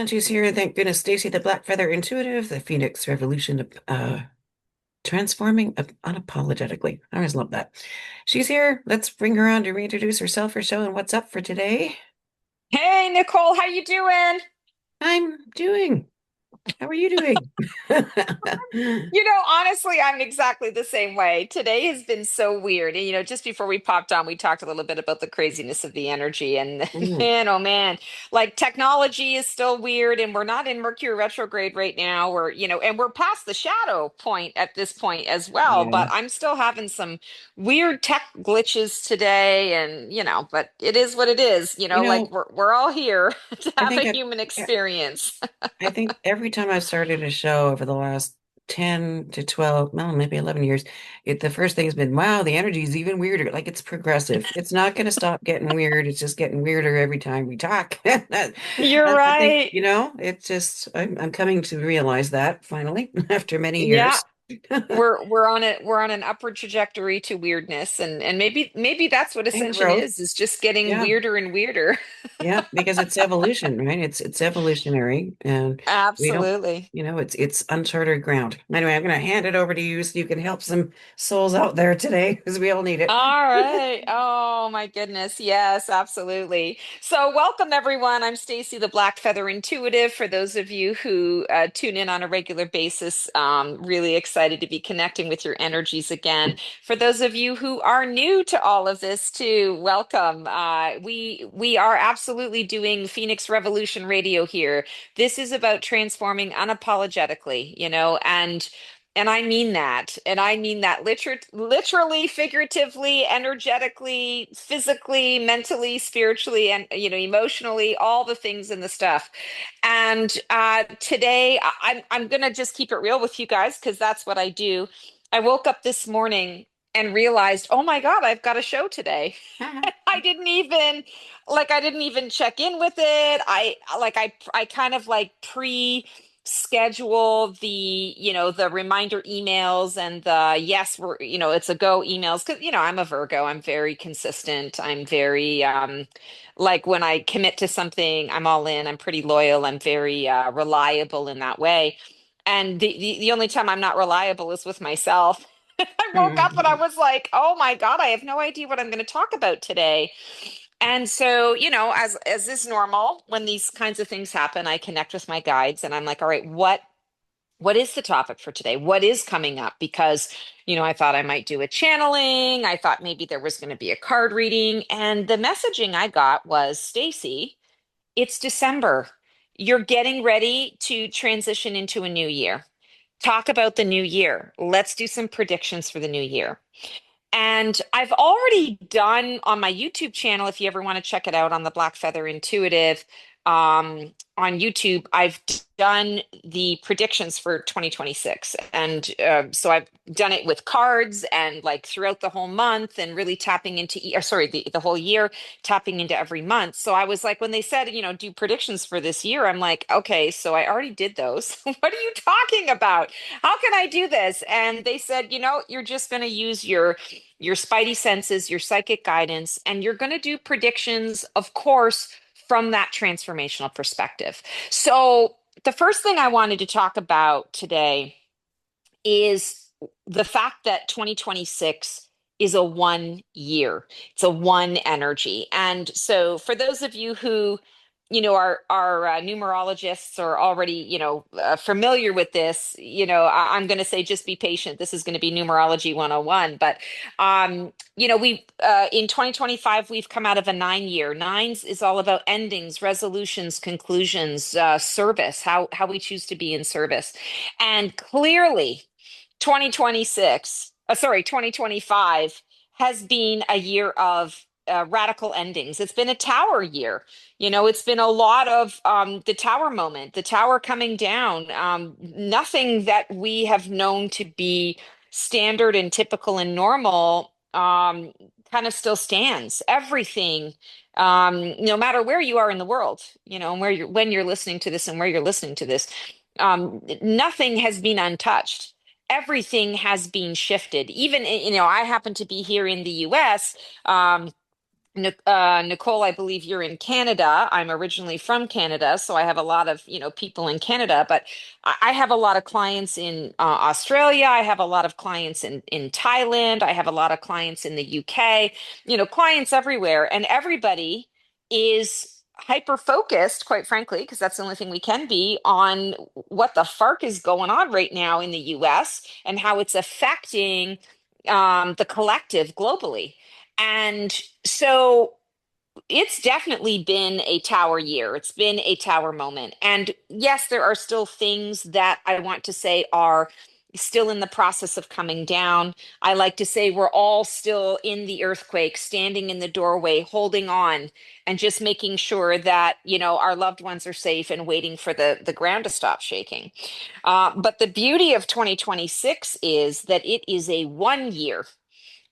And she's here, thank goodness. Stacey, the Black Feather Intuitive, the Phoenix Revolution, transforming unapologetically. I always love that. She's here. Let's bring her on to reintroduce herself, her show, and what's up for today. Hey Nicole, how you doing? I'm doing. How are you doing? Honestly, I'm exactly the same way. Today has been so weird. And just before we popped on, we talked a little bit about the craziness of the energy. And Mm, man, oh man, like technology is still weird, and we're not in Mercury retrograde right now. And we're past the shadow point at this point as well. yeah. But I'm still having some weird tech glitches today, and but it is what it is. You Like know, we're all here to I have think a I, human experience. I think every time I've started a show over the last 10 to 12, well, maybe 11 years, the first thing has been, wow, the energy is even weirder. Like it's progressive. It's not going to stop getting weird. It's just getting weirder every time we talk. And You're I think, right. it's just, I'm coming to realize that finally after many Yeah, years. we're on an upward trajectory to weirdness, and maybe that's what And ascension growth. is just getting Yeah. weirder and weirder. Yeah, because it's evolution, right? It's evolutionary, and we don't, Absolutely. it's uncharted ground. Anyway, I'm going to hand it over to you so you can help some souls out there today, because we all need it. All right. Oh my goodness. Yes, absolutely. So, welcome everyone. I'm Stacey, the Black Feather Intuitive. For those of you who tune in on a regular basis, really excited to be connecting with your energies again. For those of you who are new to all of this, too, welcome. We are absolutely doing Phoenix Revolution Radio here. This is about transforming unapologetically, and I mean that. And I mean that literally, figuratively, energetically, physically, mentally, spiritually, and emotionally, all the things and the stuff. And today I'm gonna just keep it real with you guys because that's what I do. I woke up this morning and realized, oh my God, I've got a show today. I didn't even check in with it. I kind of like pre-schedule the reminder emails and the yes, it's a go emails because I'm a Virgo. I'm very consistent. I'm very like when I commit to something, I'm all in. I'm pretty loyal. I'm very reliable in that way. And the only time I'm not reliable is with myself. I woke up and I was like, oh my God, I have no idea what I'm going to talk about today. And so, as is normal, when these kinds of things happen, I connect with my guides and I'm like, all right, what is the topic for today? What is coming up? Because, I thought I might do a channeling. I thought maybe there was going to be a card reading. And the messaging I got was, Stacey, it's December. You're getting ready to transition into a new year. Talk about the new year. Let's do some predictions for the new year. And I've already done on my YouTube channel, if you ever want to check it out on the Black Feather Intuitive on YouTube, I've done the predictions for 2026. And so I've done it with cards and like throughout the whole month and really tapping into, or sorry, the whole year, tapping into every month. So I was like, when they said, do predictions for this year, I'm like, okay, so I already did those. What are you talking about? How can I do this? And they said, you're just going to use your spidey senses, your psychic guidance, and you're going to do predictions, of course, from that transformational perspective. So, the first thing I wanted to talk about today is the fact that 2026 is a 1 year. It's a one energy. And so for those of you who are numerologists or already familiar with this, I'm going to say just be patient. This is going to be numerology 101. But we in 2025 we've come out of a 9 year. Nines is all about endings, resolutions, conclusions, service, how we choose to be in service. And clearly 2025 has been a year of radical endings. It's been a tower year. It's been a lot of the tower moment, the tower coming down. Nothing that we have known to be standard and typical and normal kind of still stands. Everything, no matter where you are in the world, and when you're listening to this and where you're listening to this, nothing has been untouched. Everything has been shifted. Even, I happen to be here in the US. Nicole, I believe you're in Canada. I'm originally from Canada, so I have a lot of, people in Canada, but I have a lot of clients in Australia. I have a lot of clients in Thailand. I have a lot of clients in the UK, clients everywhere, and everybody is hyper focused, quite frankly, because that's the only thing we can be on what the fark is going on right now in the US and how it's affecting the collective globally. And so it's definitely been a tower year. It's been a tower moment. And yes, there are still things that I want to say are still in the process of coming down. I like to say we're all still in the earthquake, standing in the doorway, holding on, and just making sure that, our loved ones are safe and waiting for the ground to stop shaking. But the beauty of 2026 is that it is a 1 year.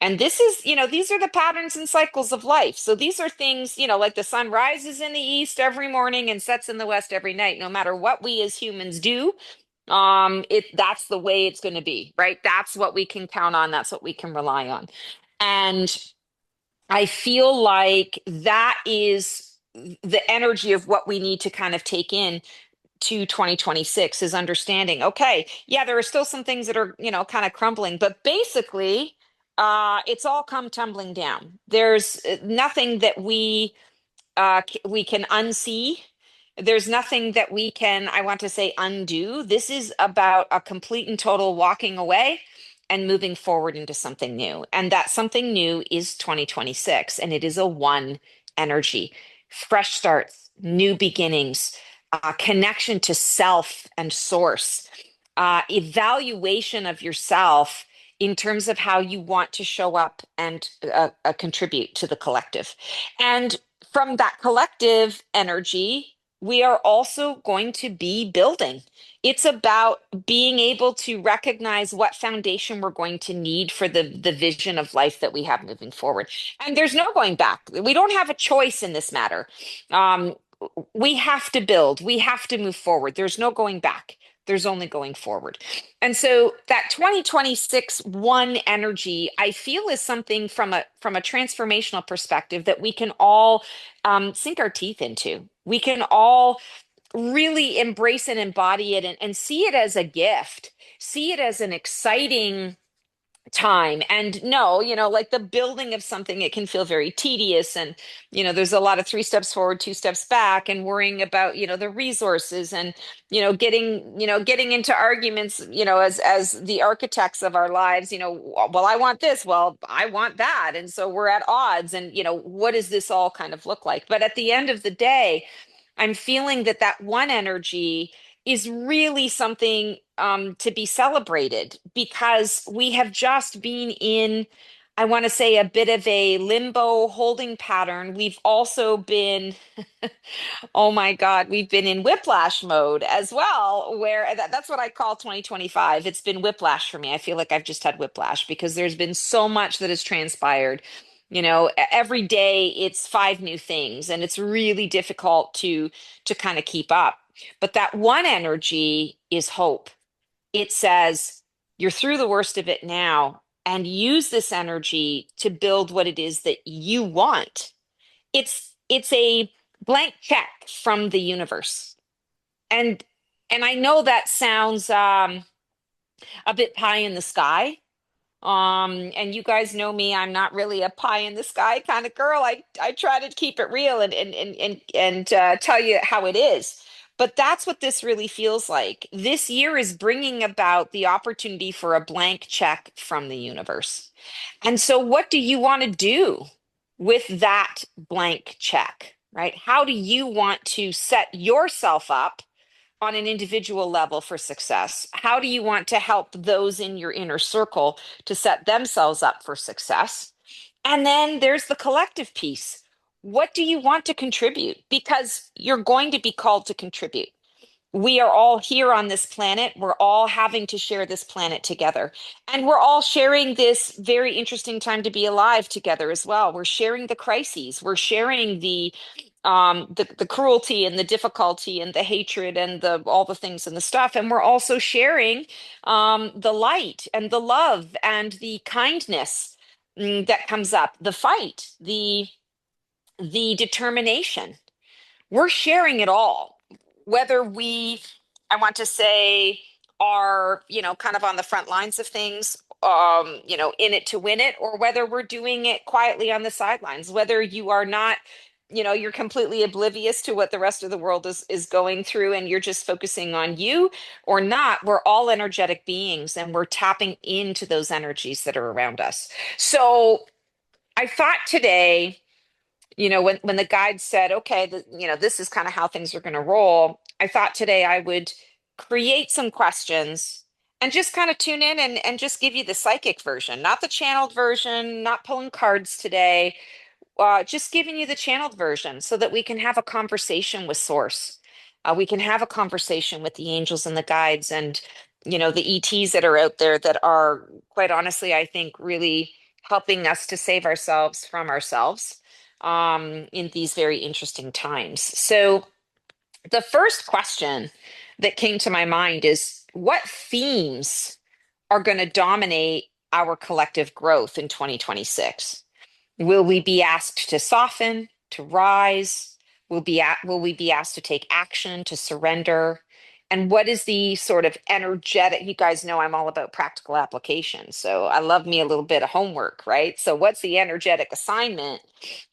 And this is, these are the patterns and cycles of life. So these are things, like the sun rises in the east every morning and sets in the west every night. No matter what we as humans do, that's the way it's going to be, right? That's what we can count on. That's what we can rely on. And I feel like that is the energy of what we need to kind of take in to 2026 is understanding, okay, yeah, there are still some things that are, kind of crumbling, but basically, it's all come tumbling down. There's nothing that we can unsee. There's nothing that we can, I want to say, undo. This is about a complete and total walking away and moving forward into something new. And that something new is 2026, and it is a one energy, fresh starts, new beginnings, connection to self and source, evaluation of yourself in terms of how you want to show up and contribute to the collective. And from that collective energy, we are also going to be building. It's about being able to recognize what foundation we're going to need for the vision of life that we have moving forward. And there's no going back. We don't have a choice in this matter. Um, we have to build, we have to move forward. There's no going back. There's only going forward. And so that 2026 one energy, I feel is something from a transformational perspective that we can all sink our teeth into. We can all really embrace and embody it and see it as a gift, see it as an exciting time. And no, like the building of something, it can feel very tedious. And, there's a lot of 3 steps forward, 2 steps back, and worrying about, the resources and, getting into arguments, as the architects of our lives, well, I want this, well, I want that. And so we're at odds. And, what does this all kind of look like? But at the end of the day, I'm feeling that that one energy is really something to be celebrated because we have just been in, I want to say, a bit of a limbo holding pattern. We've also been, oh my God, we've been in whiplash mode as well, where that's what I call 2025. It's been whiplash for me. I feel like I've just had whiplash because there's been so much that has transpired. Every day it's five new things, and it's really difficult to kind of keep up. But that one energy is hope. It says, you're through the worst of it now, and use this energy to build what it is that you want. It's a blank check from the universe. And and I know that sounds a bit pie in the sky. And you guys know me, I'm not really a pie in the sky kind of girl. I try to keep it real and tell you how it is. But that's what this really feels like. This year is bringing about the opportunity for a blank check from the universe. And so, what do you want to do with that blank check, right? How do you want to set yourself up on an individual level for success? How do you want to help those in your inner circle to set themselves up for success? And then there's the collective piece. What do you want to contribute? Because you're going to be called to contribute. We are all here on this planet. We're all having to share this planet together. And we're all sharing this very interesting time to be alive together as well. We're sharing the crises. We're sharing the cruelty and the difficulty and the hatred and the all the things and the stuff. And we're also sharing the light and the love and the kindness that comes up, the fight, the the determination. We're sharing it all. Whether we, I want to say, are, kind of on the front lines of things, in it to win it, or whether we're doing it quietly on the sidelines, whether you are not, you're completely oblivious to what the rest of the world is going through and you're just focusing on you or not, we're all energetic beings and we're tapping into those energies that are around us. So I thought today, when the guide said, okay, this is kind of how things are going to roll, I thought today I would create some questions and just kind of tune in and just give you the psychic version, not the channeled version, not pulling cards today, just giving you the channeled version so that we can have a conversation with Source. We can have a conversation with the angels and the guides and, the ETs that are out there that are, quite honestly, I think, really helping us to save ourselves from ourselves in these very interesting times. So, the first question that came to my mind is what themes are going to dominate our collective growth in 2026? Will we be asked to soften, to rise? Will we be asked to take action, to surrender? And what is the sort of energetic? You guys know I'm all about practical application. So I love me a little bit of homework, right? So what's the energetic assignment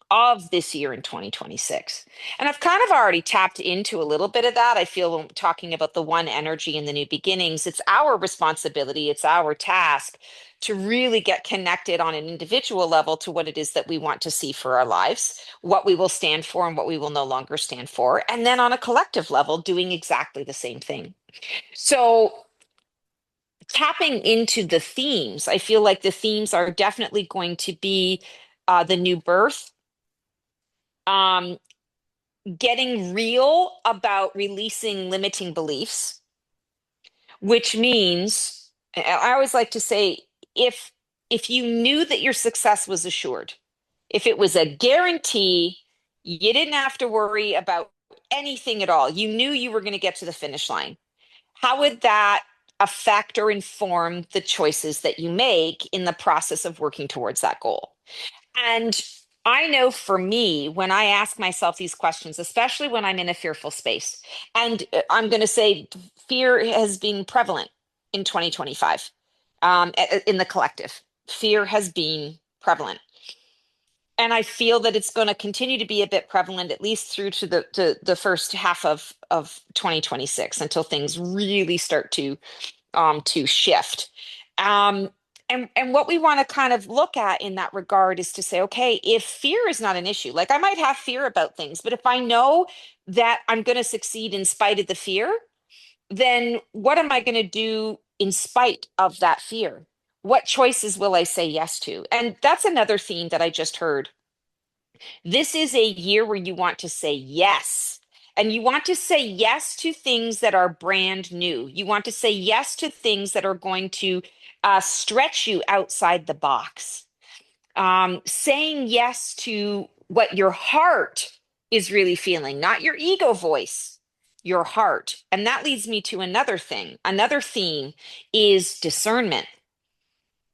of this year in 2026? And I've kind of already tapped into a little bit of that. I feel when talking about the one energy and the new beginnings, it's our responsibility, it's our task to really get connected on an individual level to what it is that we want to see for our lives, what we will stand for and what we will no longer stand for. And then on a collective level, doing exactly the same thing. So, tapping into the themes, I feel like the themes are definitely going to be the new birth, um, getting real about releasing limiting beliefs, which means I always like to say if you knew that your success was assured, if it was a guarantee, you didn't have to worry about anything at all. You knew you were going to get to the finish line. How would that affect or inform the choices that you make in the process of working towards that goal? And I know for me, when I ask myself these questions, especially when I'm in a fearful space, and I'm going to say fear has been prevalent in 2025 in the collective. Fear has been prevalent. And I feel that it's going to continue to be a bit prevalent, at least through to the first half of 2026 until things really start to shift. Um, and what we want to kind of look at in that regard is to say, okay, if fear is not an issue, like I might have fear about things, but if I know that I'm going to succeed in spite of the fear, then what am I going to do in spite of that fear? What choices will I say yes to? And that's another theme that I just heard. This is a year where you want to say yes. And you want to say yes to things that are brand new. You want to say yes to things that are going to stretch you outside the box. Saying yes to what your heart is really feeling, not your ego voice, your heart. And that leads me to another thing. Another theme is discernment,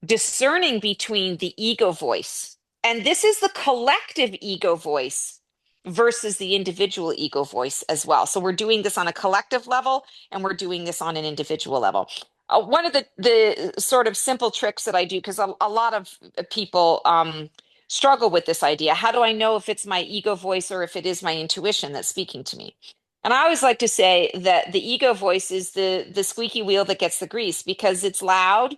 discerning between the ego voice. And this is the collective ego voice versus the individual ego voice as well. So we're doing this on a collective level and we're doing this on an individual level. One of the sort of simple tricks that I do, because a lot of people struggle with this idea. How do I know if it's my ego voice or if it is my intuition that's speaking to me? And I always like to say that the ego voice is the squeaky wheel that gets the grease because it's loud,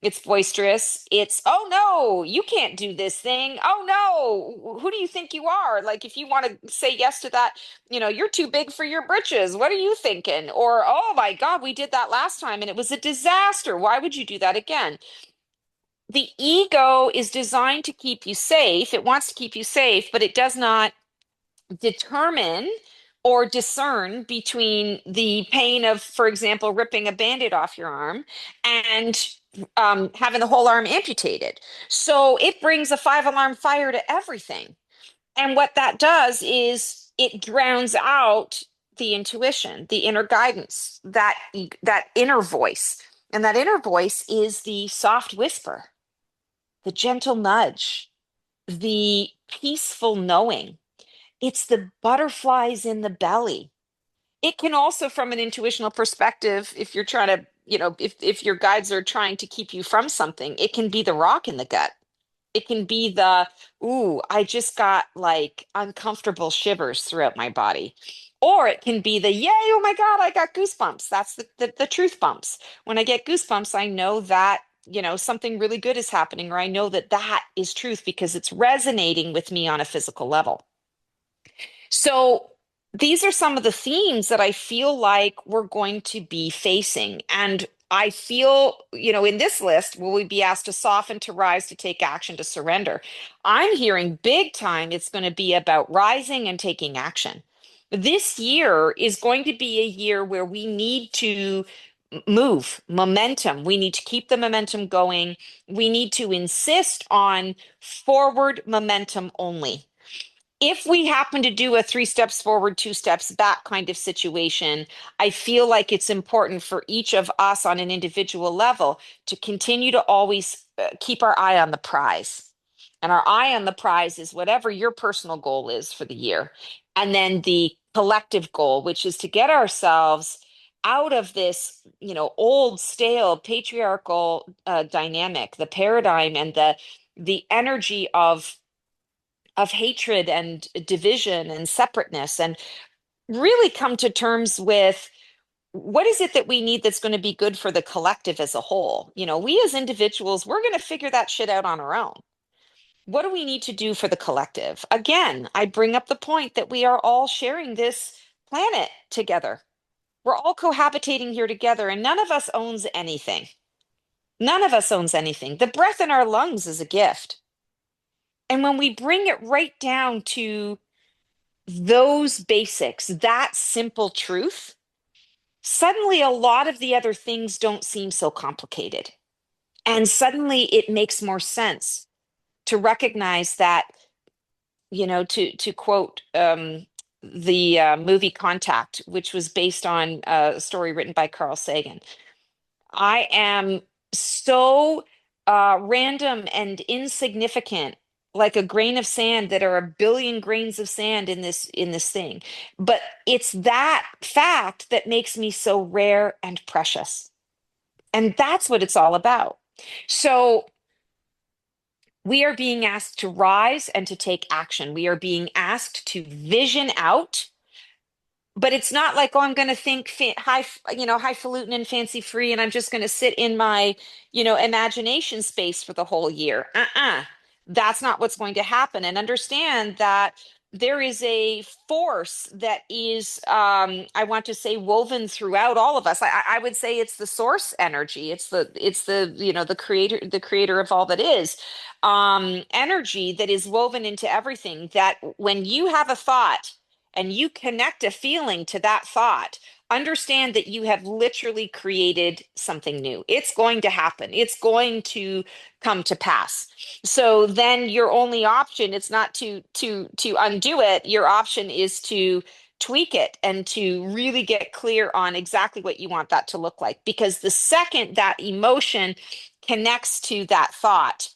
it's boisterous. It's, oh no, you can't do this thing. Oh no, who do you think you are? Like, if you want to say yes to that, you're too big for your britches. What are you thinking? Or, oh my God, we did that last time and it was a disaster. Why would you do that again? The ego is designed to keep you safe. It wants to keep you safe, but it does not determine or discern between the pain of, for example, ripping a band-aid off your arm and having the whole arm amputated. So it brings a five-alarm fire to everything. And what that does is it drowns out the intuition, the inner guidance, that inner voice. And that inner voice is the soft whisper, the gentle nudge, the peaceful knowing. It's the butterflies in the belly. It can also, from an intuitional perspective, if you're trying to, if your guides are trying to keep you from something, it can be the rock in the gut. It can be the, ooh, I just got like uncomfortable shivers throughout my body. Or it can be the, yay, oh my God, I got goosebumps. That's the truth bumps. When I get goosebumps, I know that, something really good is happening, or I know that that is truth because it's resonating with me on a physical level. So these are some of the themes that I feel like we're going to be facing. And I feel, in this list, will we be asked to soften, to rise, to take action, to surrender? I'm hearing big time it's going to be about rising and taking action. This year is going to be a year where we need to move momentum. We need to keep the momentum going. We need to insist on forward momentum only. If we happen to do a 3 steps forward, 2 steps back kind of situation, I feel like it's important for each of us on an individual level to continue to always keep our eye on the prize. And our eye on the prize is whatever your personal goal is for the year. And then the collective goal, which is to get ourselves out of this, old, stale, patriarchal dynamic, the paradigm and the energy of hatred and division and separateness, and really come to terms with what is it that we need that's going to be good for the collective as a whole. We as individuals, we're going to figure that shit out on our own. What do we need to do for the collective? Again, I bring up the point that we are all sharing this planet together. We're all cohabitating here together, and none of us owns anything. None of us owns anything. The breath in our lungs is a gift. And when we bring it right down to those basics, that simple truth, suddenly a lot of the other things don't seem so complicated. And suddenly it makes more sense to recognize that, to quote the movie Contact, which was based on a story written by Carl Sagan. I am so random and insignificant, like a grain of sand. That are a billion grains of sand in this thing. But it's that fact that makes me so rare and precious. And that's what it's all about. So we are being asked to rise and to take action. We are being asked to vision out, but it's not like, oh, I'm going to think high, highfalutin and fancy free, and I'm just going to sit in my, imagination space for the whole year. That's not what's going to happen. And understand that there is a force that is, I want to say, woven throughout all of us. I would say it's the source energy. It's the, the creator of all that is, energy that is woven into everything. That when you have a thought, and you connect a feeling to that thought, understand that you have literally created something new. It's going to happen. It's going to come to pass. So then your only option, it's not to undo it. Your option is to tweak it and to really get clear on exactly what you want that to look like. Because the second that emotion connects to that thought,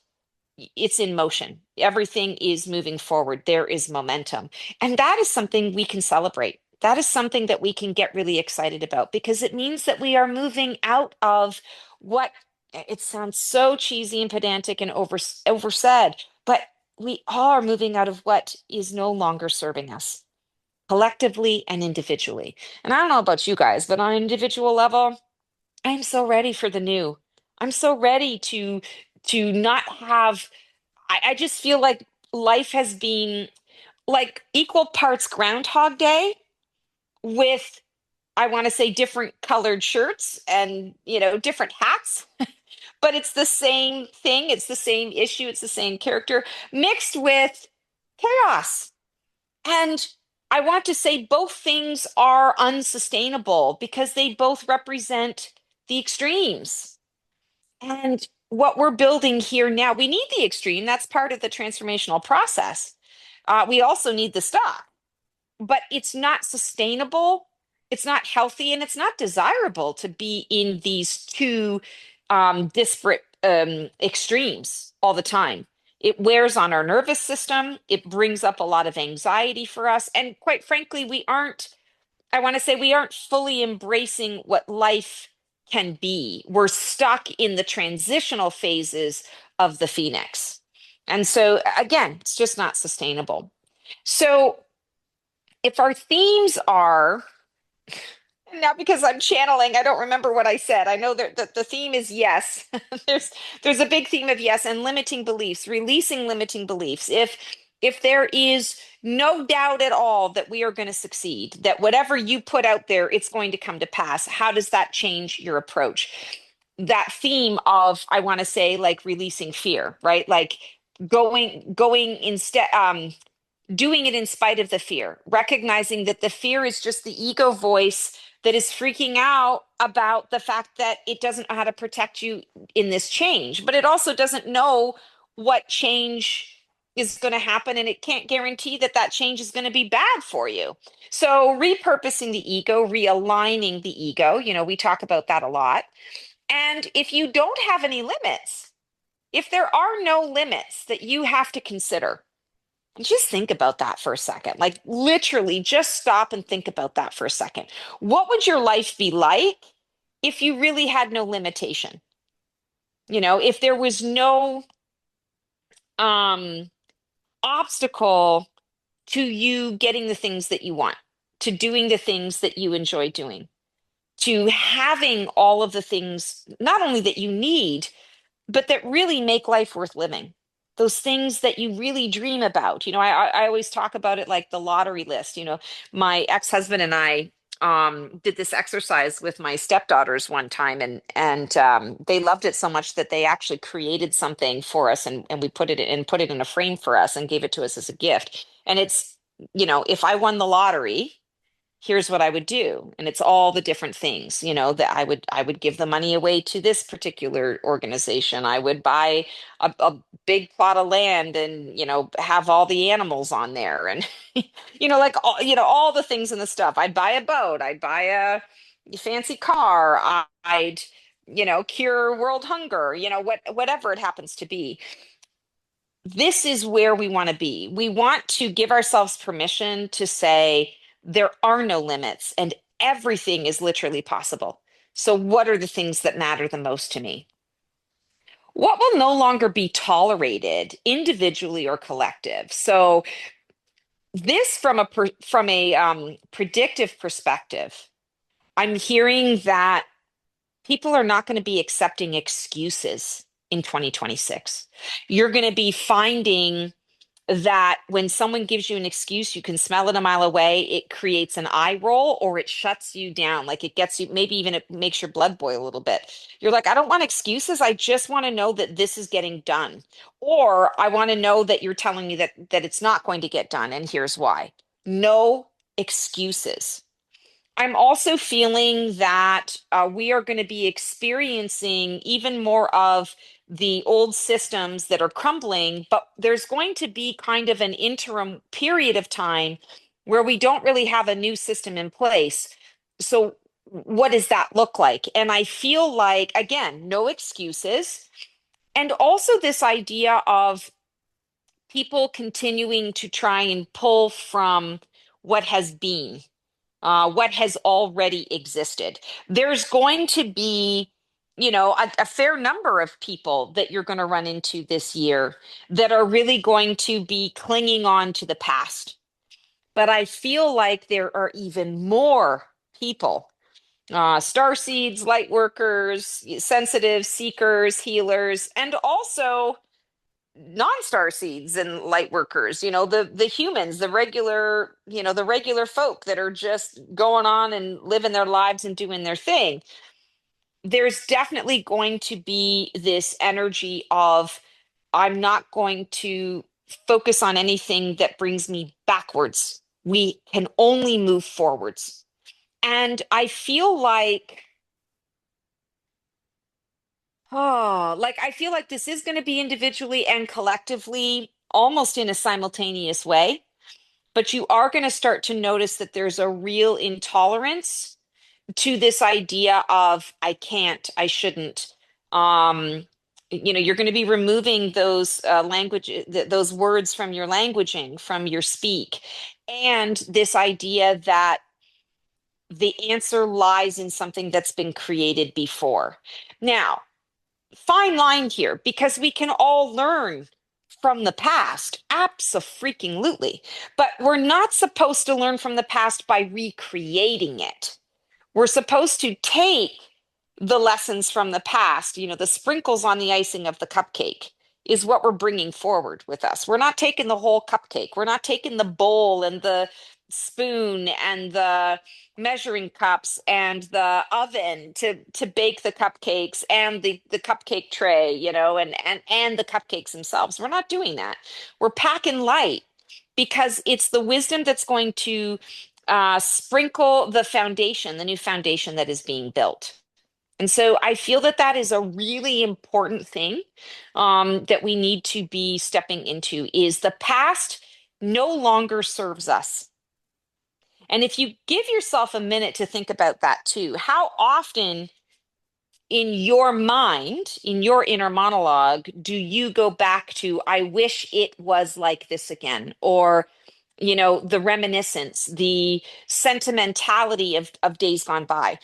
it's in motion. Everything is moving forward. There is momentum. And that is something we can celebrate. That is something that we can get really excited about because it means that we are moving out of what, it sounds so cheesy and pedantic and oversaid, but we are moving out of what is no longer serving us collectively and individually. And I don't know about you guys, but on an individual level, I'm so ready for the new. I'm so ready to not have, I just feel like life has been like equal parts Groundhog Day with, I want to say, different colored shirts and, different hats, but it's the same thing. It's the same issue. It's the same character mixed with chaos. And I want to say both things are unsustainable because they both represent the extremes. And what we're building here now, we need the extreme. That's part of the transformational process. We also need the stock, but it's not sustainable. It's not healthy, and it's not desirable to be in these two disparate extremes all the time. It wears on our nervous system. It brings up a lot of anxiety for us. And quite frankly, I want to say we aren't fully embracing what life can be. We're stuck in the transitional phases of the phoenix. And so, again, it's just not sustainable. So, if our themes are, now because I'm channeling, I don't remember what I said. I know that the theme is yes. There's a big theme of yes and limiting beliefs, releasing limiting beliefs. If there is no doubt at all that we are going to succeed, that whatever you put out there, it's going to come to pass, how does that change your approach? That theme of, I want to say, like releasing fear, right? Like going instead, doing it in spite of the fear, recognizing that the fear is just the ego voice that is freaking out about the fact that it doesn't know how to protect you in this change, but it also doesn't know what change is going to happen, and it can't guarantee that that change is going to be bad for you. So repurposing the ego, realigning the ego, we talk about that a lot. And if you don't have any limits, if there are no limits that you have to consider, just think about that for a second. Like literally just stop and think about that for a second. What would your life be like if you really had no limitation? If there was no um obstacle to you getting the things that you want, to doing the things that you enjoy doing, to having all of the things not only that you need, but that really make life worth living. Those things that you really dream about. I always talk about it like the lottery list. My ex-husband and I did this exercise with my stepdaughters one time, and they loved it so much that they actually created something for us, and we put it in a frame for us and gave it to us as a gift. And it's, if I won the lottery, here's what I would do. And it's all the different things, that I would give the money away to this particular organization. I would buy a big plot of land and, have all the animals on there and, like all the things and the stuff. I'd buy a boat, I'd buy a fancy car, I'd, cure world hunger, whatever it happens to be. This is where we want to be. We want to give ourselves permission to say there are no limits and everything is literally possible. So, what are the things that matter the most to me? What will no longer be tolerated individually or collective? So, this from a predictive perspective, I'm hearing that people are not going to be accepting excuses in 2026. You're going to be finding that when someone gives you an excuse, you can smell it a mile away. It creates an eye roll or it shuts you down. Like it gets you, maybe even it makes your blood boil a little bit. You're like, I don't want excuses. I just want to know that this is getting done. Or I want to know that you're telling me that it's not going to get done. And here's why. No excuses. I'm also feeling that we are going to be experiencing even more of the old systems that are crumbling, but there's going to be kind of an interim period of time where we don't really have a new system in place. So, what does that look like? And I feel like, again, no excuses. And also, this idea of people continuing to try and pull from what has been, what has already existed. There's going to be, a fair number of people that you're going to run into this year that are really going to be clinging on to the past. But I feel like there are even more people, starseeds, light workers, sensitive seekers, healers, and also non-star seeds and light workers, the humans, the regular folk that are just going on and living their lives and doing their thing. There's definitely going to be this energy of, I'm not going to focus on anything that brings me backwards. We can only move forwards. And I feel like, I feel like this is going to be individually and collectively almost in a simultaneous way, but you are going to start to notice that there's a real intolerance to this idea of I can't, I shouldn't. Um, You're going to be removing those those words from your languaging, from your speak, and this idea that the answer lies in something that's been created before. Now, fine line here because we can all learn from the past. Abso-freaking-lutely. But we're not supposed to learn from the past by recreating it. We're supposed to take the lessons from the past, the sprinkles on the icing of the cupcake is what we're bringing forward with us. We're not taking the whole cupcake. We're not taking the bowl and the spoon and the measuring cups and the oven to bake the cupcakes and the cupcake tray, and the cupcakes themselves. We're not doing that. We're packing light because it's the wisdom that's going to sprinkle the foundation, the new foundation that is being built. And so I feel that that is a really important thing that we need to be stepping into is the past no longer serves us. And if you give yourself a minute to think about that too, how often in your mind, in your inner monologue, do you go back to, I wish it was like this again? Or, the reminiscence, the sentimentality of days gone by.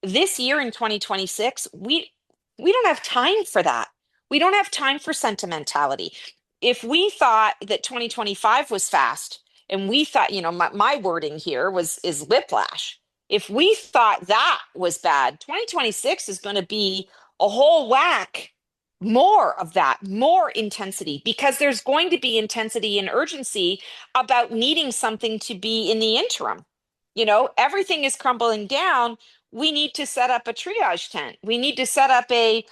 This year in 2026, we don't have time for that. We don't have time for sentimentality. If we thought that 2025 was fast, and we thought, my wording here is whiplash. If we thought that was bad, 2026 is going to be a whole whack more of that, more intensity, because there's going to be intensity and urgency about needing something to be in the interim. Everything is crumbling down. We need to set up a triage tent. We need to set up a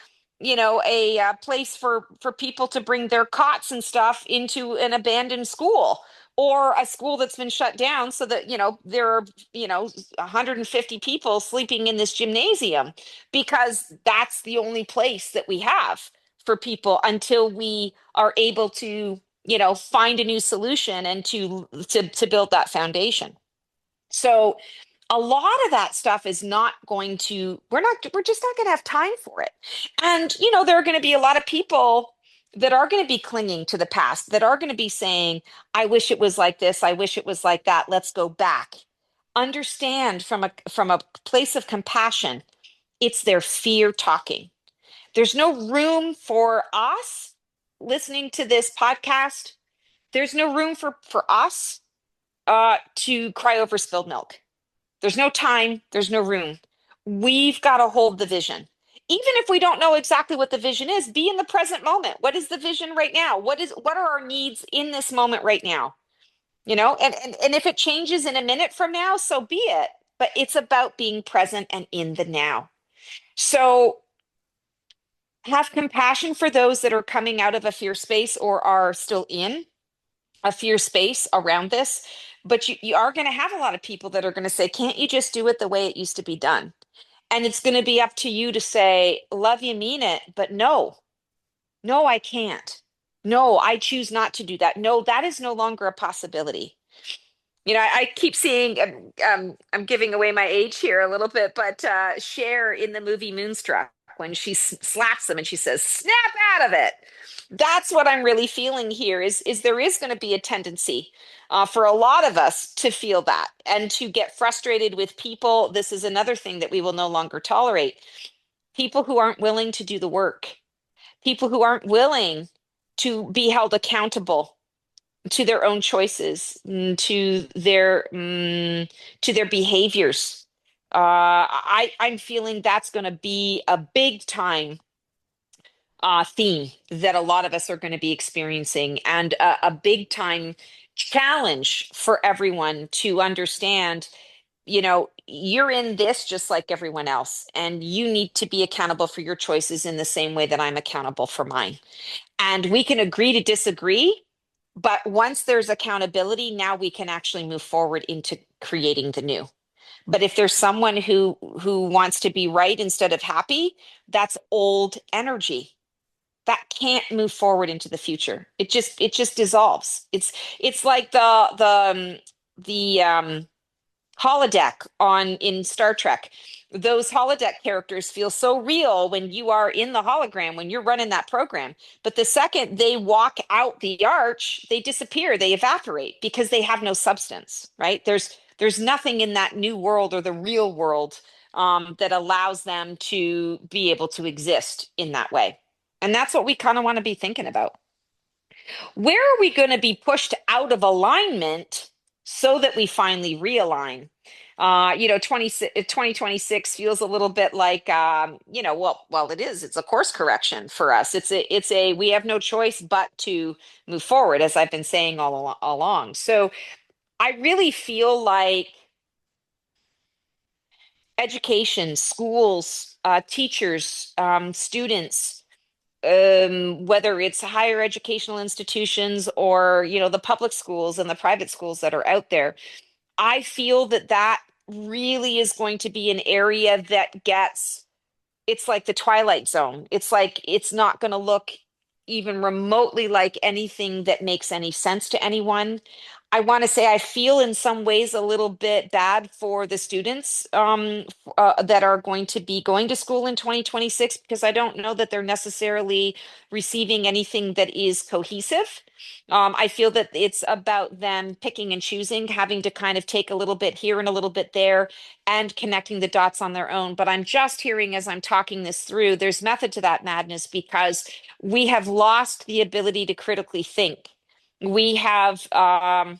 place for people to bring their cots and stuff into an abandoned school or a school that's been shut down so that there are 150 people sleeping in this gymnasium because that's the only place that we have for people until we are able to find a new solution and to build that foundation. So a lot of that stuff is not going to, we're just not going to have time for it. And, there are going to be a lot of people that are going to be clinging to the past, that are going to be saying, I wish it was like this. I wish it was like that. Let's go back. Understand from a place of compassion, it's their fear talking. There's no room for us listening to this podcast. There's no room for us to cry over spilled milk. There's no time, there's no room. We've got to hold the vision. Even if we don't know exactly what the vision is, be in the present moment. What is the vision right now? What are our needs in this moment right now? And if it changes in a minute from now, so be it. But it's about being present and in the now. So have compassion for those that are coming out of a fear space or are still in a fear space around this. But you are going to have a lot of people that are going to say, can't you just do it the way it used to be done? And it's going to be up to you to say, love you, mean it, but no, no, I can't. No, I choose not to do that. No, that is no longer a possibility. I keep seeing, I'm giving away my age here a little bit, but Cher in the movie Moonstruck, when she slaps him and she says, snap out of it. That's what I'm really feeling here is there is going to be a tendency for a lot of us to feel that and to get frustrated with people. This is another thing that we will no longer tolerate. People who aren't willing to do the work, people who aren't willing to be held accountable to their own choices, to their behaviors. I'm feeling that's going to be a big time theme that a lot of us are going to be experiencing, and a big time challenge for everyone to understand. You're in this just like everyone else, and you need to be accountable for your choices in the same way that I'm accountable for mine. And we can agree to disagree, but once there's accountability, now we can actually move forward into creating the new. But if there's someone who wants to be right instead of happy, that's old energy. That can't move forward into the future. It just dissolves. It's like the holodeck on in Star Trek. those holodeck characters feel so real when you are in the hologram, when you're running that program. But the second they walk out the arch, they disappear, they evaporate because they have no substance, right? There's nothing in that new world or the real world that allows them to be able to exist in that way. And that's what we kind of want to be thinking about. Where are we going to be pushed out of alignment so that we finally realign? 2026 feels a little bit like, well, it is. It's a course correction for us. We have no choice but to move forward, as I've been saying along. So I really feel like education, schools, teachers, students, whether it's higher educational institutions or, the public schools and the private schools that are out there, I feel that that really is going to be an area that gets, it's like the Twilight Zone. It's like it's not going to look even remotely like anything that makes any sense to anyone. I want to say I feel in some ways a little bit bad for the students that are going to be going to school in 2026 because I don't know that they're necessarily receiving anything that is cohesive. I feel that it's about them picking and choosing, having to kind of take a little bit here and a little bit there and connecting the dots on their own. But I'm just hearing as I'm talking this through, there's method to that madness because we have lost the ability to critically think. We have had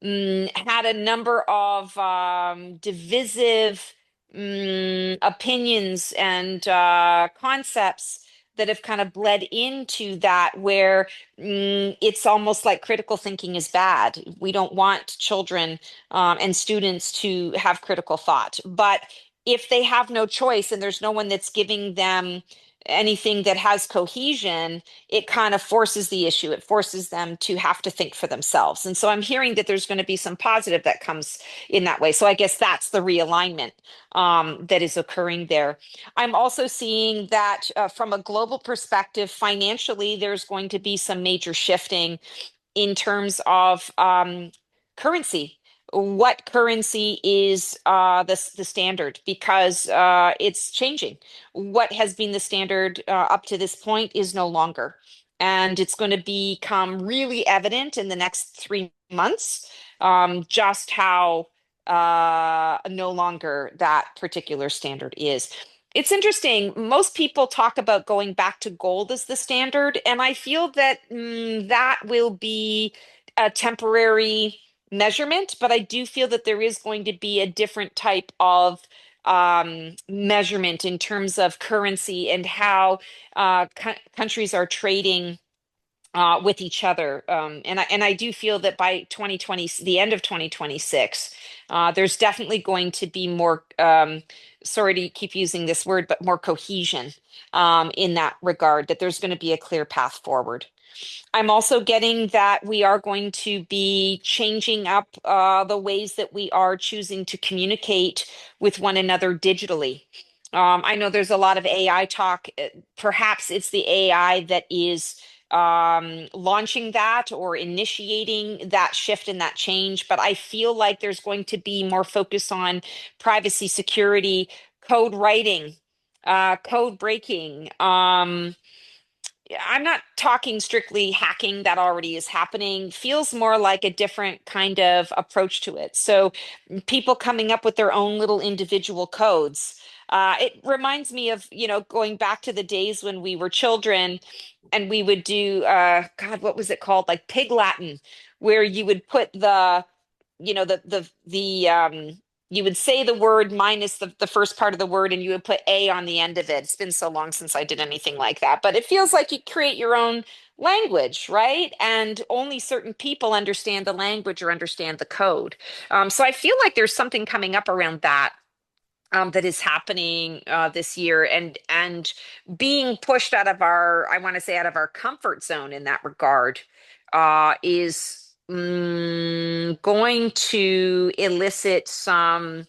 a number of divisive opinions and concepts that have kind of bled into that, where it's almost like critical thinking is bad. We don't want children and students to have critical thought. But if they have no choice and there's no one that's giving them anything that has cohesion, it kind of forces the issue. It forces them to have to think for themselves. And so I'm hearing that there's going to be some positive that comes in that way. So I guess that's the realignment that is occurring there. I'm also seeing that from a global perspective, financially, there's going to be some major shifting in terms of currency. What currency is the standard? Because it's changing. What has been the standard up to this point is no longer. And it's going to become really evident in the next 3 months just how no longer that particular standard is. It's interesting. Most people talk about going back to gold as the standard, and I feel that that will be a temporary measurement, but I do feel that there is going to be a different type of measurement in terms of currency and how countries are trading with each other. And I do feel that by 2020, the end of 2026, there's definitely going to be more, sorry to keep using this word, but more cohesion in that regard, that there's going to be a clear path forward. I'm also getting that we are going to be changing up the ways that we are choosing to communicate with one another digitally. I know there's a lot of AI talk. Perhaps it's the AI that is launching that or initiating that shift and that change. But I feel like there's going to be more focus on privacy, security, code writing, code breaking. I'm not talking strictly hacking, that already is happening. Feels more like a different kind of approach to it. So people coming up with their own little individual codes. It reminds me of, going back to the days when we were children and we would do, God, what was it called? Like Pig Latin, where you would put you would say the word minus the first part of the word and you would put a on the end of it. It's been so long since I did anything like that, but it feels like you create your own language, right? And only certain people understand the language or understand the code. So I feel like there's something coming up around that that is happening this year, and being pushed out of our, I want to say, out of our comfort zone in that regard is going to elicit some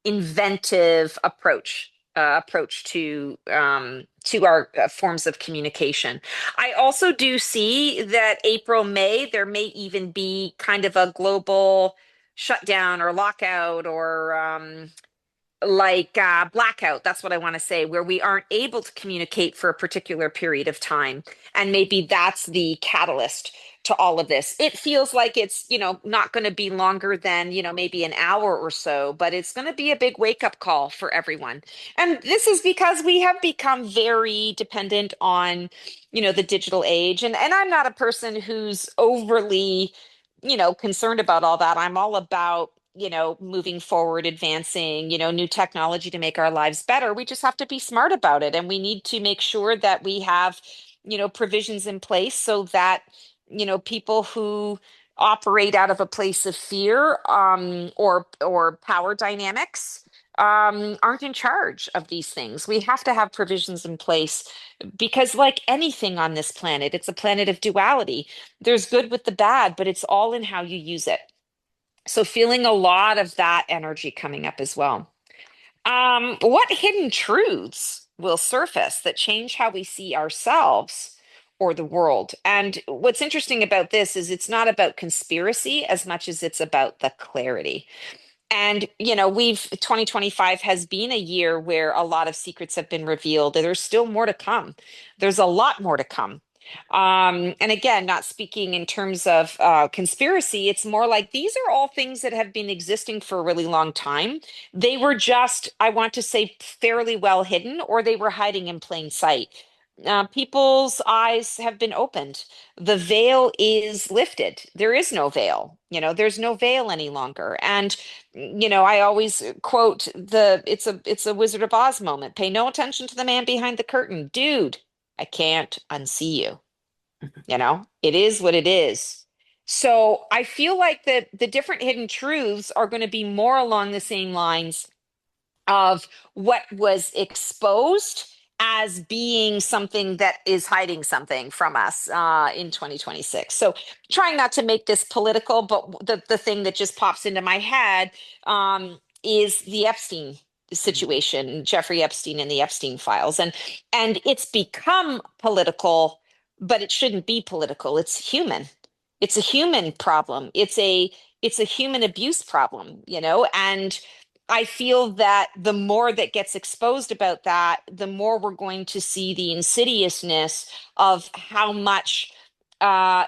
inventive approach to our forms of communication. I also do see that April, May, there may even be kind of a global shutdown or lockout or blackout, that's what I want to say, where we aren't able to communicate for a particular period of time. And maybe that's the catalyst to all of this. It feels like it's, not going to be longer than, maybe an hour or so, but it's going to be a big wake up call for everyone. And this is because we have become very dependent on, the digital age. And I'm not a person who's overly, concerned about all that. I'm all about, moving forward, advancing, new technology to make our lives better. We just have to be smart about it. And we need to make sure that we have, provisions in place so that, people who operate out of a place of fear, or power dynamics, aren't in charge of these things. We have to have provisions in place because, like anything on this planet, it's a planet of duality. There's good with the bad, but it's all in how you use it. So feeling a lot of that energy coming up as well. What hidden truths will surface that change how we see ourselves or the world? And what's interesting about this is it's not about conspiracy as much as it's about the clarity. And, 2025 has been a year where a lot of secrets have been revealed. There's still more to come. There's a lot more to come. And again, not speaking in terms of conspiracy, it's more like these are all things that have been existing for a really long time. They were just, I want to say, fairly well hidden, or they were hiding in plain sight. People's eyes have been opened. The veil is lifted. There is no veil. There's no veil any longer. And I always quote it's a Wizard of Oz moment. Pay no attention to the man behind the curtain. Dude, I can't unsee you. It is what it is. So I feel like the different hidden truths are going to be more along the same lines of what was exposed as being something that is hiding something from us in 2026. So trying not to make this political, but the thing that just pops into my head is the Epstein situation, Jeffrey Epstein and the Epstein files. And it's become political, but it shouldn't be political. It's human. It's a human problem. It's a human abuse problem, and I feel that the more that gets exposed about that, the more we're going to see the insidiousness of how much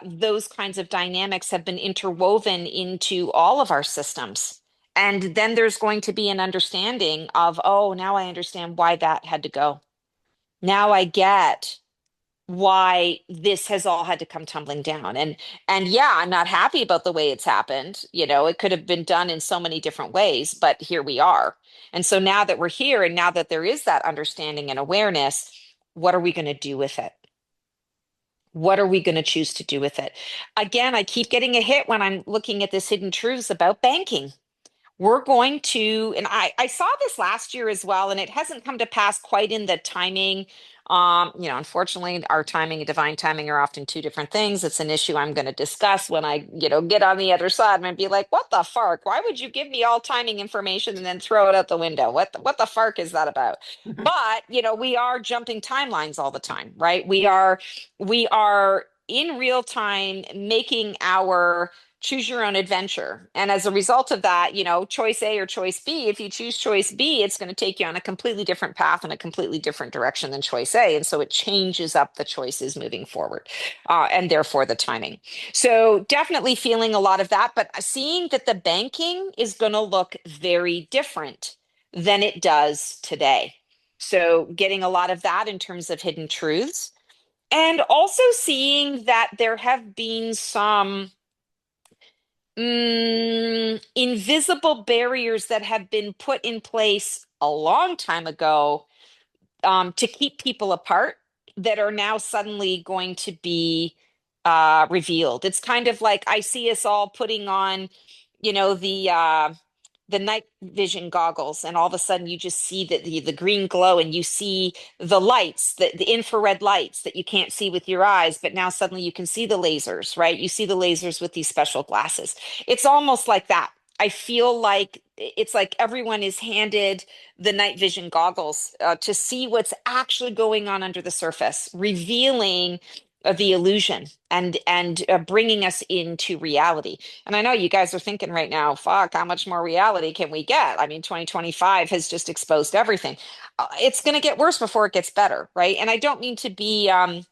those kinds of dynamics have been interwoven into all of our systems. And then there's going to be an understanding of, oh, now I understand why that had to go. Now I get why this has all had to come tumbling down. And yeah, I'm not happy about the way it's happened. It could have been done in so many different ways, but here we are. And so now that we're here and now that there is that understanding and awareness, what are we going to do with it? What are we going to choose to do with it? Again, I keep getting a hit when I'm looking at this hidden truths about banking. We're going to, and I saw this last year as well, and it hasn't come to pass quite in the timing. Unfortunately, our timing and divine timing are often two different things. It's an issue I'm going to discuss when I, get on the other side and be like, what the fark? Why would you give me all timing information and then throw it out the window? What the fark is that about? But, we are jumping timelines all the time, right? We are in real time making our choose your own adventure. And as a result of that, choice A or choice B, if you choose choice B, it's going to take you on a completely different path and a completely different direction than choice A. And so it changes up the choices moving forward, and therefore the timing. So definitely feeling a lot of that, but seeing that the banking is going to look very different than it does today. So getting a lot of that in terms of hidden truths. And also seeing that there have been some invisible barriers that have been put in place a long time ago, to keep people apart, that are now suddenly going to be revealed. It's kind of like I see us all putting on, the night vision goggles, and all of a sudden you just see the green glow, and you see the lights, the infrared lights that you can't see with your eyes, but now suddenly you can see the lasers, right? You see the lasers with these special glasses. It's almost like that. I feel like it's like everyone is handed the night vision goggles to see what's actually going on under the surface, revealing the illusion and bringing us into reality. And I know you guys are thinking right now, fuck, how much more reality can we get? I mean, 2025 has just exposed everything. It's going to get worse before it gets better, right? And I don't mean to be a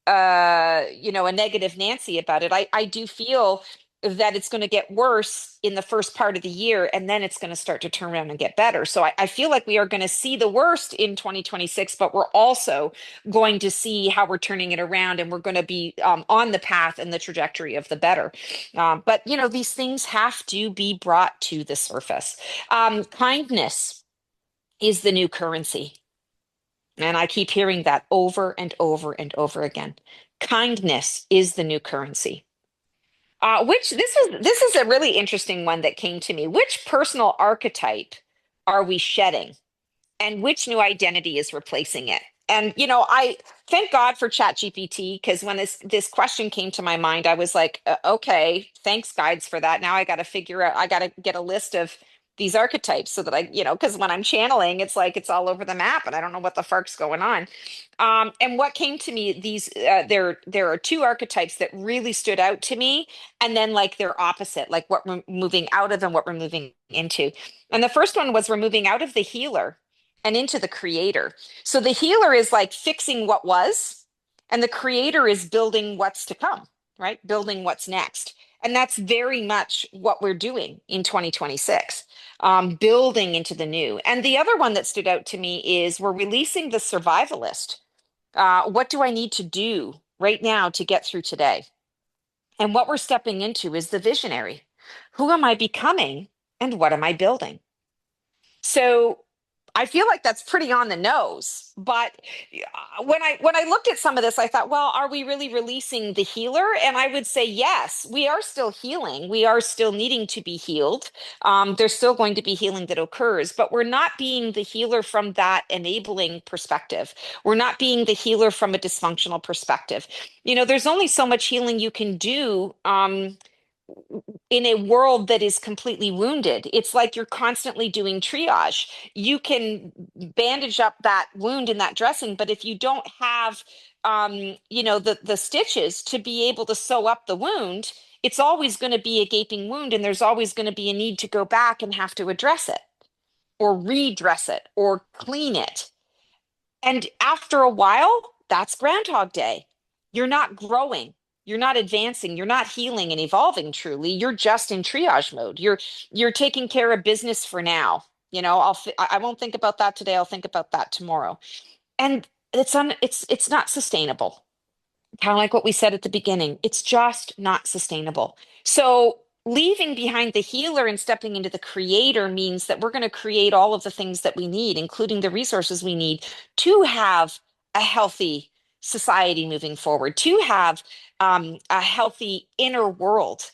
negative Nancy about it. I do feel that it's going to get worse in the first part of the year, and then it's going to start to turn around and get better. So I feel like we are going to see the worst in 2026, but we're also going to see how we're turning it around, and we're going to be on the path and the trajectory of the better. But these things have to be brought to the surface. Kindness is the new currency. And I keep hearing that over and over and over again. Kindness is the new currency. Which this is a really interesting one that came to me. Which personal archetype are we shedding, and which new identity is replacing it? And I thank God for ChatGPT, because when this question came to my mind, I was like, okay, thanks guides for that. Now I got to figure out, I got to get a list of these archetypes so that because when I'm channeling, it's like it's all over the map, and I don't know what the fark's going on. And what came to me, there are two archetypes that really stood out to me, and then like they're opposite, like what we're moving out of and what we're moving into. And the first one was we're moving out of the healer and into the creator. So the healer is like fixing what was, and the creator is building what's to come, right? Building what's next. And that's very much what we're doing in 2026, building into the new. And the other one that stood out to me is we're releasing the survivalist. What do I need to do right now to get through today? And what we're stepping into is the visionary. Who am I becoming, and what am I building? So I feel like that's pretty on the nose. But when I looked at some of this, I thought, well, are we really releasing the healer? And I would say yes, we are still healing. We are still needing to be healed. There's still going to be healing that occurs, but we're not being the healer from that enabling perspective. We're not being the healer from a dysfunctional perspective. There's only so much healing you can do. In a world that is completely wounded. It's like you're constantly doing triage. You can bandage up that wound in that dressing, but if you don't have the stitches to be able to sew up the wound, it's always going to be a gaping wound, and there's always going to be a need to go back and have to address it or redress it or clean it. And after a while, that's Groundhog Day. You're not growing. You're not advancing. You're not healing and evolving truly. You're just in triage mode. You're taking care of business for now. I won't think about that today. I'll think about that tomorrow. And it's not sustainable, kind of like what we said at the beginning. It's just not sustainable. So leaving behind the healer and stepping into the creator means that we're going to create all of the things that we need, including the resources we need to have a healthy society moving forward, to have a healthy inner world,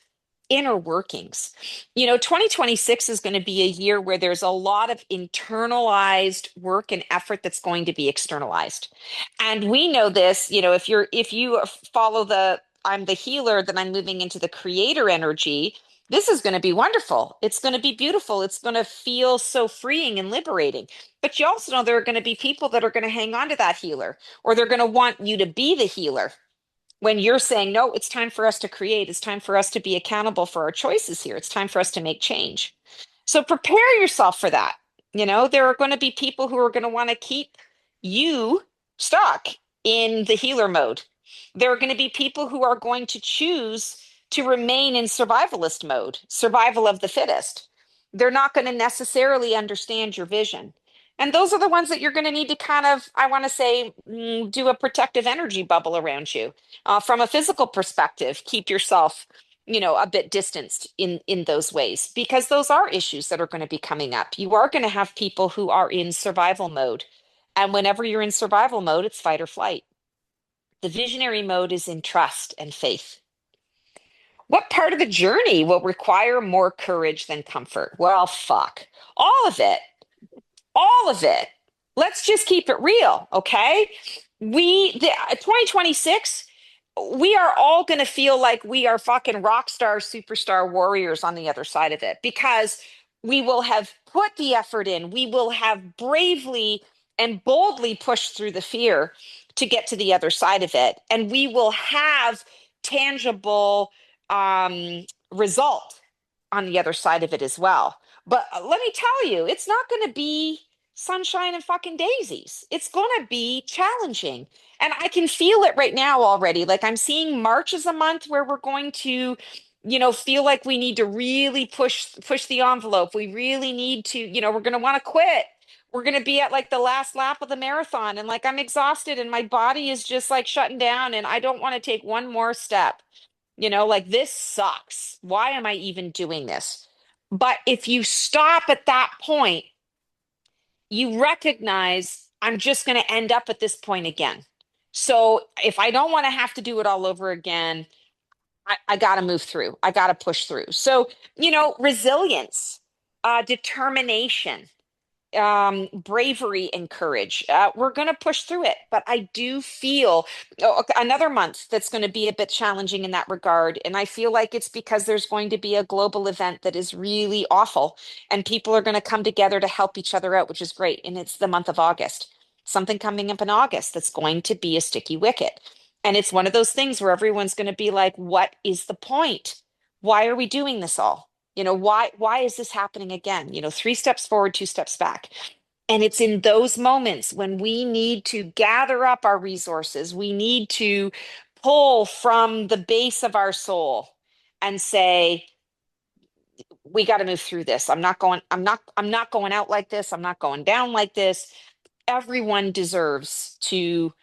inner workings. 2026 is going to be a year where there's a lot of internalized work and effort that's going to be externalized. And we know this, if you follow the I'm the healer, then I'm moving into the creator energy. This is going to be wonderful. It's going to be beautiful. It's going to feel so freeing and liberating. But you also know there are going to be people that are going to hang on to that healer, or they're going to want you to be the healer when you're saying, no, it's time for us to create. It's time for us to be accountable for our choices here. It's time for us to make change. So prepare yourself for that. There are going to be people who are going to want to keep you stuck in the healer mode. There are going to be people who are going to choose to remain in survivalist mode, survival of the fittest. They're not going to necessarily understand your vision. And those are the ones that you're going to need to kind of, I want to say, do a protective energy bubble around you. From a physical perspective, keep yourself a bit distanced in those ways, because those are issues that are going to be coming up. You are going to have people who are in survival mode, and whenever you're in survival mode, it's fight or flight. The visionary mode is in trust and faith. What part of the journey will require more courage than comfort? Well, fuck, all of it. All of it. Let's just keep it real, okay? 2026, we are all going to feel like we are fucking rock star, superstar warriors on the other side of it, because we will have put the effort in. We will have bravely and boldly pushed through the fear to get to the other side of it. And we will have tangible result on the other side of it as well. But let me tell you, it's not going to be sunshine and fucking daisies. It's going to be challenging. And I can feel it right now already. Like I'm seeing March as a month where we're going to, feel like we need to really push the envelope. We really need to, we're going to want to quit. We're going to be at like the last lap of the marathon and like I'm exhausted and my body is just like shutting down and I don't want to take one more step. Like this sucks. Why am I even doing this? But if you stop at that point, you recognize I'm just going to end up at this point again. So if I don't want to have to do it all over again, I got to move through. I got to push through. So, resilience, determination, bravery and courage. We're going to push through it, but I do feel okay, another month that's going to be a bit challenging in that regard. And I feel like it's because there's going to be a global event that is really awful, and people are going to come together to help each other out, which is great. And it's the month of August. Something coming up in August that's going to be a sticky wicket. And it's one of those things where everyone's going to be like, what is the point? Why are we doing this all? Why is this happening again? Three steps forward, two steps back. And it's in those moments when we need to gather up our resources, we need to pull from the base of our soul and say, we got to move through this. I'm not going out like this. I'm not going down like this. Everyone deserves to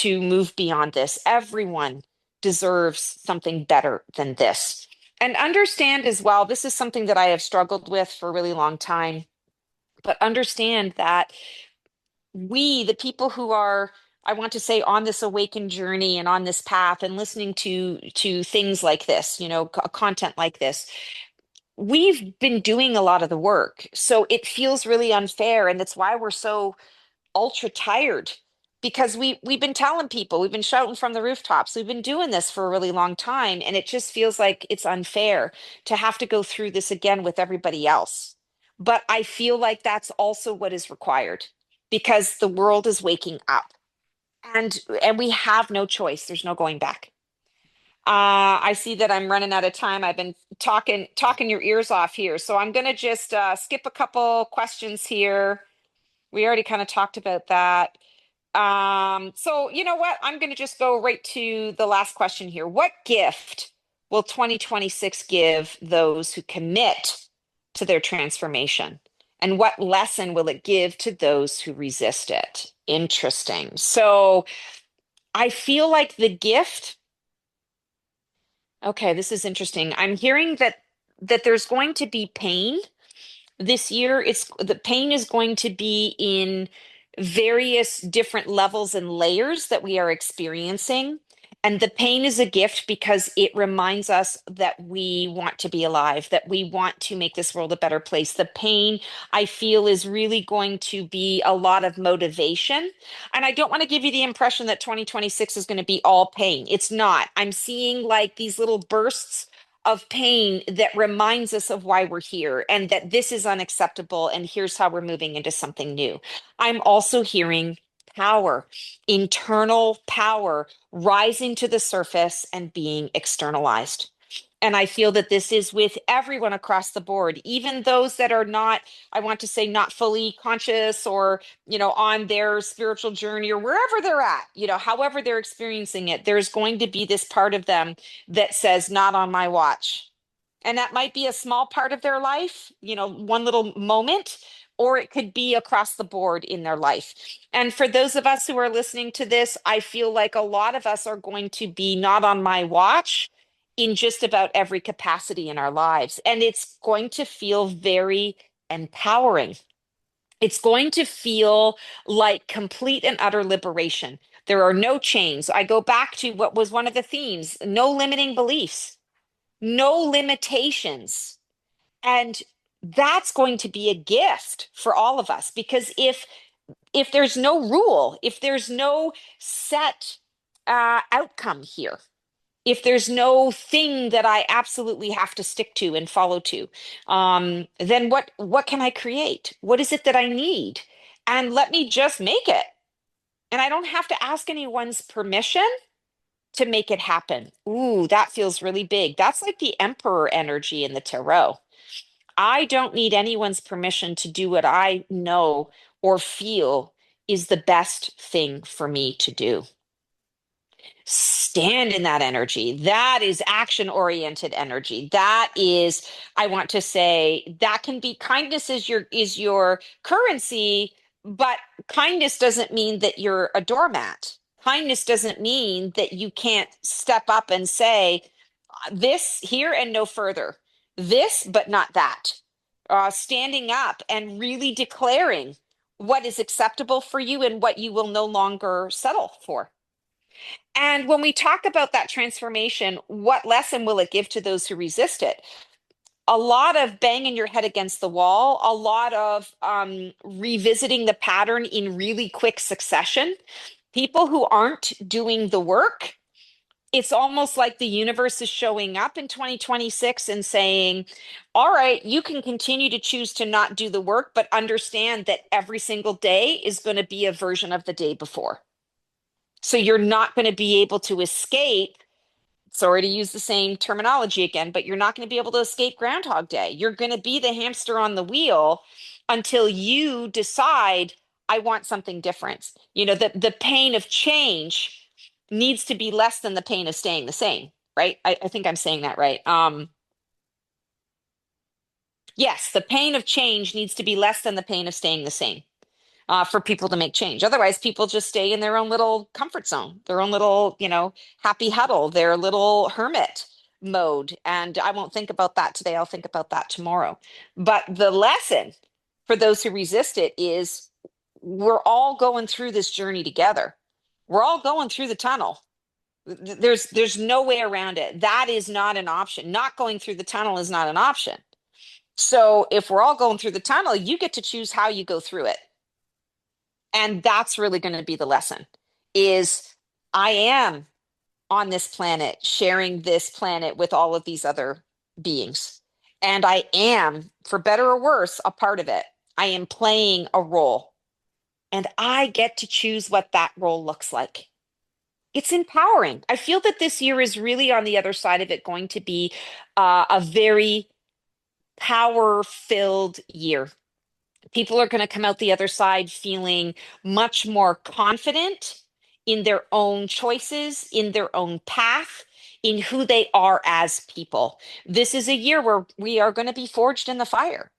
move beyond this. Everyone deserves something better than this. And understand as well, this is something that I have struggled with for a really long time, but understand that we, the people who are, I want to say, on this awakened journey and on this path and listening to things like this, content like this, we've been doing a lot of the work. So it feels really unfair. And that's why we're so ultra tired because we've been telling people, we've been shouting from the rooftops, we've been doing this for a really long time, and it just feels like it's unfair to have to go through this again with everybody else. But I feel like that's also what is required because the world is waking up and we have no choice. There's no going back. I see that I'm running out of time. I've been talking your ears off here, so I'm gonna just skip a couple questions here. We already kind of talked about that. So you know what? I'm going to just go right to the last question here. What gift will 2026 give those who commit to their transformation? And what lesson will it give to those who resist it? Interesting. So I feel like the gift, okay, this is interesting. I'm hearing that there's going to be pain this year. It's the pain is going to be in various different levels and layers that we are experiencing. And the pain is a gift because it reminds us that we want to be alive, that we want to make this world a better place. The pain, I feel, is really going to be a lot of motivation. And I don't want to give you the impression that 2026 is going to be all pain. It's not. I'm seeing like these little bursts of pain that reminds us of why we're here and that this is unacceptable and here's how we're moving into something new. I'm also hearing power, internal power rising to the surface and being externalized. And I feel that this is with everyone across the board, even those that are not, I want to say, not fully conscious or, on their spiritual journey or wherever they're at, however they're experiencing it, there's going to be this part of them that says, not on my watch. And that might be a small part of their life, one little moment, or it could be across the board in their life. And for those of us who are listening to this, I feel like a lot of us are going to be not on my watch in just about every capacity in our lives. And it's going to feel very empowering. It's going to feel like complete and utter liberation. There are no chains. I go back to what was one of the themes: no limiting beliefs, no limitations. And that's going to be a gift for all of us because if there's no rule, if there's no set outcome here, if there's no thing that I absolutely have to stick to and follow to, then what can I create? What is it that I need? And let me just make it. And I don't have to ask anyone's permission to make it happen. Ooh, that feels really big. That's like the emperor energy in the tarot. I don't need anyone's permission to do what I know or feel is the best thing for me to do. Stand in that energy. That is action oriented energy. That is, I want to say, that can be kindness is your currency, but kindness doesn't mean that you're a doormat. Kindness doesn't mean that you can't step up and say this here and no further. This, but not that. Standing up and really declaring what is acceptable for you and what you will no longer settle for. And when we talk about that transformation, what lesson will it give to those who resist it? A lot of banging your head against the wall, a lot of revisiting the pattern in really quick succession. People who aren't doing the work, it's almost like the universe is showing up in 2026 and saying, all right, you can continue to choose to not do the work, but understand that every single day is going to be a version of the day before. So you're not going to be able to escape. Sorry to use the same terminology again, but you're not going to be able to escape Groundhog Day. You're going to be the hamster on the wheel until you decide, I want something different. The pain of change needs to be less than the pain of staying the same, right? I think I'm saying that right. Yes, the pain of change needs to be less than the pain of staying the same for people to make change. Otherwise, people just stay in their own little comfort zone, their own little, happy huddle, their little hermit mode. And I won't think about that today. I'll think about that tomorrow. But the lesson for those who resist it is we're all going through this journey together. We're all going through the tunnel. There's no way around it. That is not an option. Not going through the tunnel is not an option. So if we're all going through the tunnel, you get to choose how you go through it. And that's really going to be the lesson is I am on this planet, sharing this planet with all of these other beings. And I am, for better or worse, a part of it. I am playing a role. And I get to choose what that role looks like. It's empowering. I feel that this year is really on the other side of it going to be a very power filled year. People are going to come out the other side feeling much more confident in their own choices, in their own path, in who they are as people. This is a year where we are going to be forged in the fire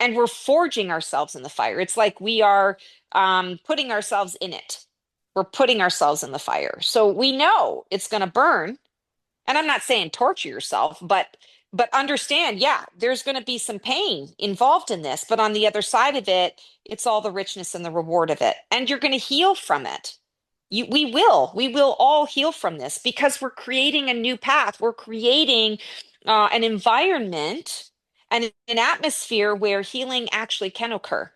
and we're forging ourselves in the fire. It's like we are putting ourselves in it. We're putting ourselves in the fire. So we know it's going to burn. And I'm not saying torture yourself, but understand, yeah, there's going to be some pain involved in this, but on the other side of it, it's all the richness and the reward of it. And you're going to heal from it. We will all heal from this because we're creating a new path. We're creating an environment and an atmosphere where healing actually can occur.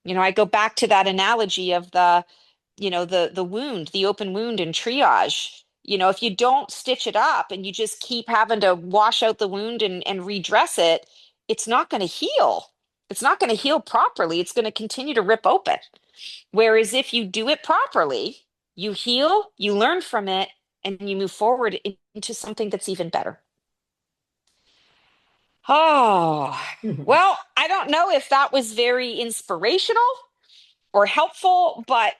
I go back to that analogy of the wound, the open wound in triage. If you don't stitch it up and you just keep having to wash out the wound and redress it, it's not going to heal. It's not going to heal properly. It's going to continue to rip open. Whereas if you do it properly, you heal, you learn from it, and you move forward into something that's even better. Oh, well, I don't know if that was very inspirational or helpful, but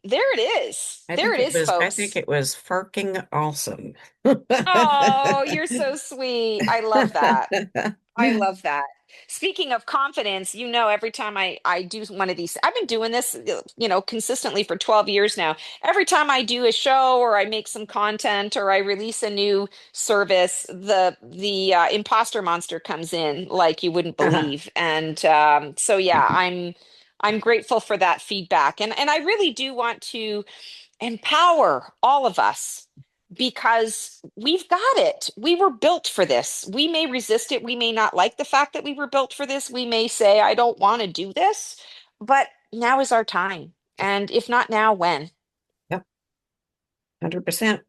there it is. There it is, I think folks. it was farking awesome. Oh, you're so sweet. I love that. I love that. Speaking of confidence, every time I do one of these, I've been doing this, consistently for 12 years now. Every time I do a show or I make some content or I release a new service, the imposter monster comes in like you wouldn't Uh-huh. believe. And so yeah, I'm grateful for that feedback. And I really do want to empower all of us because we've got it. We were built for this. We may resist it. We may not like the fact that we were built for this. We may say, I don't want to do this, but now is our time. And if not now, when? Yep, 100%.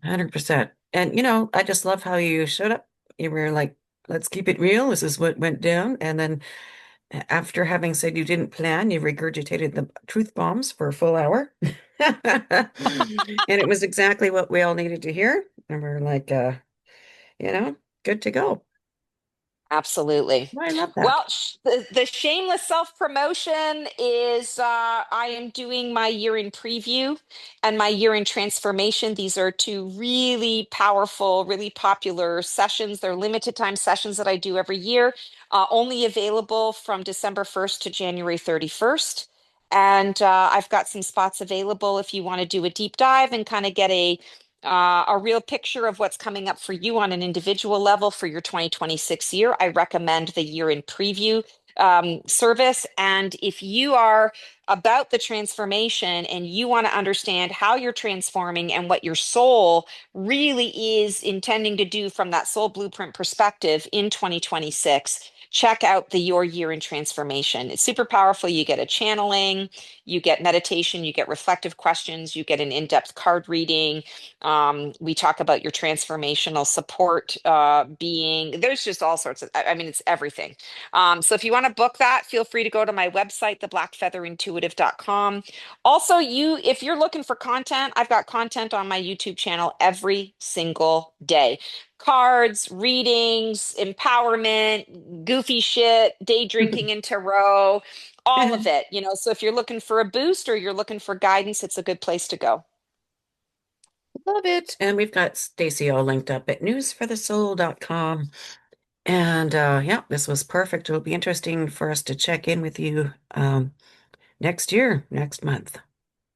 100%. And I just love how you showed up. You were like, let's keep it real. This is what went down. And then After having said you didn't plan, you regurgitated the truth bombs for a full hour. And it was exactly what we all needed to hear. And we're like, you know, good to go. Absolutely. I love that. Well, the shameless self-promotion is I am doing my year in preview and my year in transformation. These are two really powerful, really popular sessions. They're limited time sessions that I do every year, only available from December 1st to January 31st. And I've got some spots available if you want to do a deep dive and kind of get a real picture of what's coming up for you on an individual level for your 2026 year. I recommend the year in preview service. And if you are about the transformation and you want to understand how you're transforming and what your soul really is intending to do from that soul blueprint perspective in 2026, check out the Your Year in Transformation. It's super powerful. You get a channeling, you get meditation, you get reflective questions, you get an in-depth card reading. We talk about your transformational support being, there's just all sorts of, I mean, it's everything. So if you want to book that, feel free to go to my website, theblackfeatherintuitive.com. Also, if you're looking for content, I've got content on my YouTube channel every single day. Cards, readings, empowerment, goofy shit, day drinking in tarot, all of it, So if you're looking for a boost or you're looking for guidance, it's a good place to go. Love it. And we've got Stacey all linked up at newsforthesoul.com. And yeah, this was perfect. It'll be interesting for us to check in with you next year, next month.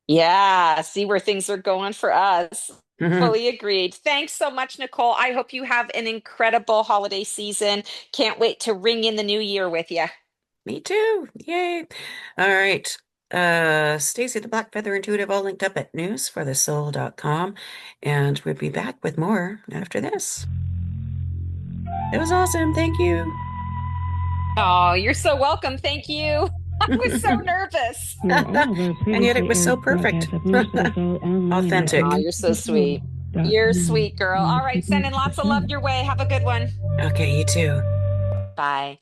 Yeah, see where things are going for us. Fully agreed. Thanks so much, Nicole. I hope you have an incredible holiday season. Can't wait to ring in the new year with you. Me too. Yay. All right. Stacey the Black Feather Intuitive all linked up at newsforthesoul.com. And we'll be back with more after this. It was awesome. Thank you. Oh, you're so welcome. Thank you. I was so nervous. For all of our And yet it previously was so aired perfect. broadcasts of News for the Soul online at Authentic. Oh, you're so sweet. You're sweet, girl. All right, sending lots of love newsforthesoul.com. your way. Have a good one. Okay, you too. Bye.